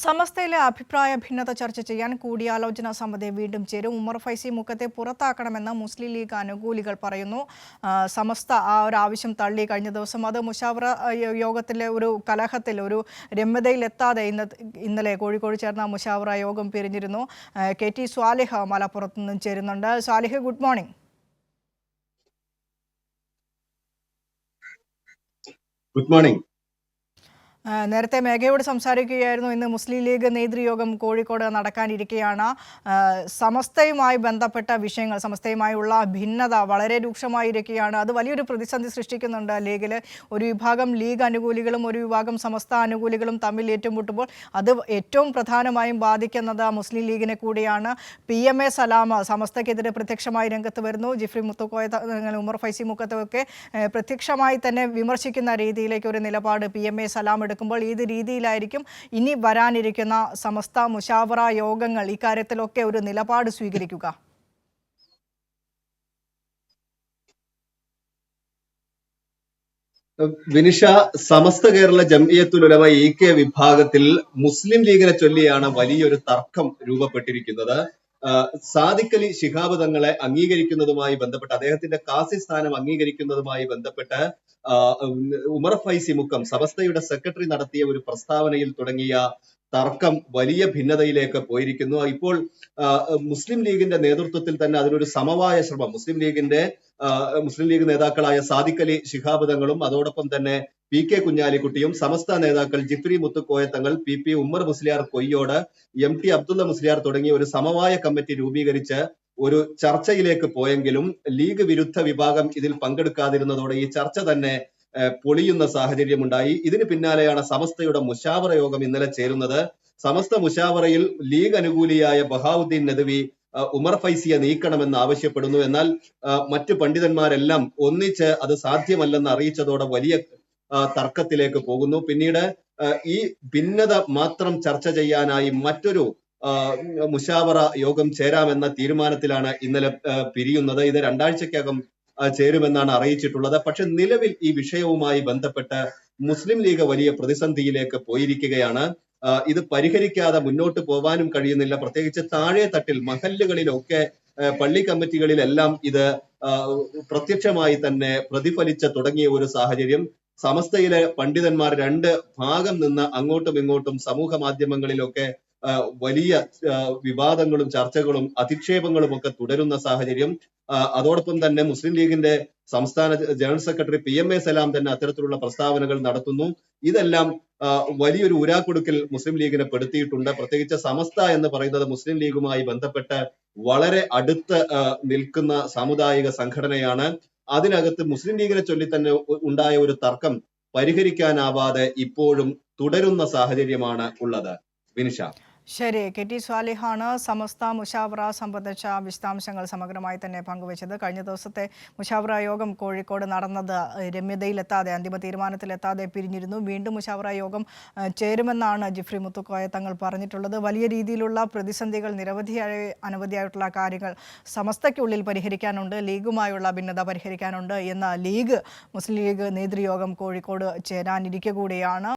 സമസ്തയിലെ അഭിപ്രായ ഭിന്നത ചർച്ച ചെയ്യാൻ കൂടിയാലോചനാ സമിതി വീണ്ടും ചേരും. ഉമർ ഫൈസി മുക്കത്തെ പുറത്താക്കണമെന്ന് മുസ്ലിം ലീഗ് അനുകൂലികൾ പറയുന്നു. സമസ്ത ആ ഒരു ആവശ്യം തള്ളി. കഴിഞ്ഞ ദിവസം അത് മുഷാവറ യോഗത്തിലെ ഒരു കലഹത്തിൽ ഒരു രമ്യതയിലെത്താതെ ഇന്നലെ കോഴിക്കോട് ചേർന്ന മുഷാവറ യോഗം പിരിഞ്ഞിരുന്നു. KT സ്വാലിഹ് മലപ്പുറത്ത് നിന്നും ചേരുന്നുണ്ട്. Swalih, good morning. Good morning. നേരത്തെ മേഘയോട് സംസാരിക്കുകയായിരുന്നു. ഇന്ന് മുസ്ലിം ലീഗ് നേതൃയോഗം കോഴിക്കോട് നടക്കാനിരിക്കെയാണ് സമസ്തയുമായി ബന്ധപ്പെട്ട വിഷയങ്ങൾ, സമസ്തയുമായുള്ള ഭിന്നത വളരെ രൂക്ഷമായിരിക്കുകയാണ്. അത് വലിയൊരു പ്രതിസന്ധി സൃഷ്ടിക്കുന്നുണ്ട് ലീഗിൽ. ഒരു വിഭാഗം ലീഗ് അനുകൂലികളും ഒരു വിഭാഗം സമസ്ത അനുകൂലികളും തമ്മിൽ ഏറ്റുമുട്ടുമ്പോൾ അത് ഏറ്റവും പ്രധാനമായും ബാധിക്കുന്നത് മുസ്ലിം ലീഗിനെ കൂടിയാണ്. PMA സലാം സമസ്തക്കെതിരെ പ്രത്യക്ഷമായി രംഗത്ത് വരുന്നു. ജിഫ്രി മുത്തുക്കോയ, ഉമർ ഫൈസി മുക്കത്തൊക്കെ പ്രത്യക്ഷമായി തന്നെ വിമർശിക്കുന്ന രീതിയിലേക്ക് ഒരു നിലപാട് PMA സലാം എടുക്കുമ്പോൾ ഏത് രീതിയിലായിരിക്കും ഇനി വരാനിരിക്കുന്ന സമസ്ത മുഷാവറ യോഗങ്ങൾ ഇക്കാര്യത്തിലൊക്കെ ഒരു നിലപാട് സ്വീകരിക്കുക? വിനിഷ, സമസ്ത കേരള ജംഇയ്യത്തുൽ ഉലമ EK വിഭാഗത്തിൽ മുസ്ലിം ലീഗിനെ ചൊല്ലിയാണ് വലിയൊരു തർക്കം രൂപപ്പെട്ടിരിക്കുന്നത്. സാദിഖ് അലി ശിഹാബ് തങ്ങളെ അംഗീകരിക്കുന്നതുമായി ബന്ധപ്പെട്ട്, അദ്ദേഹത്തിന്റെ കാസി സ്ഥാനം അംഗീകരിക്കുന്നതുമായി ബന്ധപ്പെട്ട് ഉമർ ഫൈസി മുക്കം സമസ്തയുടെ സെക്രട്ടറി നടത്തിയ ഒരു പ്രസ്താവനയിൽ തുടങ്ങിയ തർക്കം വലിയ ഭിന്നതയിലേക്ക് പോയിരിക്കുന്നു. ഇപ്പോൾ മുസ്ലിം ലീഗിന്റെ നേതൃത്വത്തിൽ തന്നെ അതിനൊരു സമവായ ശ്രമം മുസ്ലിം ലീഗ് നേതാക്കളായ സാദിഖ് അലി ശിഹാബ് തങ്ങളും അതോടൊപ്പം തന്നെ PK കുഞ്ഞാലിക്കുട്ടിയും സമസ്ത നേതാക്കൾ ജിഫ്രി മുത്തുക്കോയ തങ്ങൾ, PP ഉമ്മർ മുസ്ലിയാർ കൊയ്യോട്, MT അബ്ദുള്ള മുസ്ലിയാർ തുടങ്ങിയ ഒരു സമവായ കമ്മിറ്റി രൂപീകരിച്ച് ഒരു ചർച്ചയിലേക്ക് പോയെങ്കിലും ലീഗ് വിരുദ്ധ വിഭാഗം ഇതിൽ പങ്കെടുക്കാതിരുന്നതോടെ ഈ ചർച്ച തന്നെ പൊളിയുന്ന സാഹചര്യമുണ്ടായി. ഇതിന് പിന്നാലെയാണ് സമസ്തയുടെ മുഷാവറ യോഗം ഇന്നലെ ചേരുന്നത്. സമസ്ത മുഷാവറയിൽ ലീഗ് അനുകൂലിയായ ബഹാവുദ്ദീൻ നദവി ഉമർ ഫൈസിയെ നീക്കണമെന്ന് ആവശ്യപ്പെടുന്നു. എന്നാൽ മറ്റു പണ്ഡിതന്മാരെല്ലാം ഒന്നിച്ച് അത് സാധ്യമല്ലെന്ന് അറിയിച്ചതോടെ വലിയ തർക്കത്തിലേക്ക് പോകുന്നു. പിന്നീട് ഈ ഭിന്നത മാത്രം ചർച്ച ചെയ്യാനായി മറ്റൊരു മുഷാവറ യോഗം ചേരാമെന്ന തീരുമാനത്തിലാണ് ഇന്നലെ പിരിയുന്നത്. ഇത് 2 ആഴ്ചക്കകം ചേരുമെന്നാണ് അറിയിച്ചിട്ടുള്ളത്. പക്ഷെ നിലവിൽ ഈ വിഷയവുമായി ബന്ധപ്പെട്ട് മുസ്ലിം ലീഗ് വലിയ പ്രതിസന്ധിയിലേക്ക് പോയിരിക്കുകയാണ്. ഇത് പരിഹരിക്കാതെ മുന്നോട്ട് പോകാനും കഴിയുന്നില്ല. പ്രത്യേകിച്ച് താഴെ തട്ടിൽ മഹല്ലുകളിലൊക്കെ, പള്ളി കമ്മിറ്റികളിലെല്ലാം ഇത് പ്രത്യക്ഷമായി തന്നെ പ്രതിഫലിച്ച് തുടങ്ങിയ ഒരു സാഹചര്യം. സമസ്തയിലെ പണ്ഡിതന്മാർ 2 ഭാഗം നിന്ന് അങ്ങോട്ടും ഇങ്ങോട്ടും സമൂഹ മാധ്യമങ്ങളിലൊക്കെ വലിയ വിവാദങ്ങളും ചർച്ചകളും അധിക്ഷേപങ്ങളും ഒക്കെ തുടരുന്ന സാഹചര്യം. അതോടൊപ്പം തന്നെ മുസ്ലിം ലീഗിന്റെ സംസ്ഥാന ജനറൽ സെക്രട്ടറി PMA സലാം തന്നെ അത്തരത്തിലുള്ള പ്രസ്താവനകൾ നടത്തുന്നു. ഇതെല്ലാം വലിയൊരു ഉരാക്കുടുക്കിൽ മുസ്ലിം ലീഗിനെ പെടുത്തിയിട്ടുണ്ട്. പ്രത്യേകിച്ച് സമസ്ത എന്ന് പറയുന്നത് മുസ്ലിം ലീഗുമായി ബന്ധപ്പെട്ട് വളരെ അടുത്ത് നിൽക്കുന്ന സാമുദായിക സംഘടനയാണ്. അതിനകത്ത് മുസ്ലിം ലീഗിനെ ചൊല്ലി തന്നെ ഉണ്ടായ ഒരു തർക്കം പരിഹരിക്കാനാവാതെ ഇപ്പോഴും തുടരുന്ന സാഹചര്യമാണ് ഉള്ളത്. വിനിഷ. ശരി, KT സ്വാലിഹാണ് സമസ്ത മുഷാവറ സംബന്ധിച്ച വിശദാംശങ്ങൾ സമഗ്രമായി തന്നെ പങ്കുവച്ചത്. കഴിഞ്ഞ ദിവസത്തെ മുഷാവറ യോഗം കോഴിക്കോട് നടന്നത് രമ്യതയിലെത്താതെ, അന്തിമ തീരുമാനത്തിലെത്താതെ പിരിഞ്ഞിരുന്നു. വീണ്ടും മുഷാവറ യോഗം ചേരുമെന്നാണ് ജിഫ്രി മുത്തുക്കോയ തങ്ങൾ പറഞ്ഞിട്ടുള്ളത്. വലിയ രീതിയിലുള്ള പ്രതിസന്ധികൾ, അനവധിയായിട്ടുള്ള കാര്യങ്ങൾ സമസ്തയ്ക്കുള്ളിൽ പരിഹരിക്കാനുണ്ട്, ലീഗുമായുള്ള ഭിന്നത പരിഹരിക്കാനുണ്ട് എന്ന മുസ്ലിം ലീഗ് നേതൃയോഗം കോഴിക്കോട് ചേരാനിരിക്കെ കൂടിയാണ്.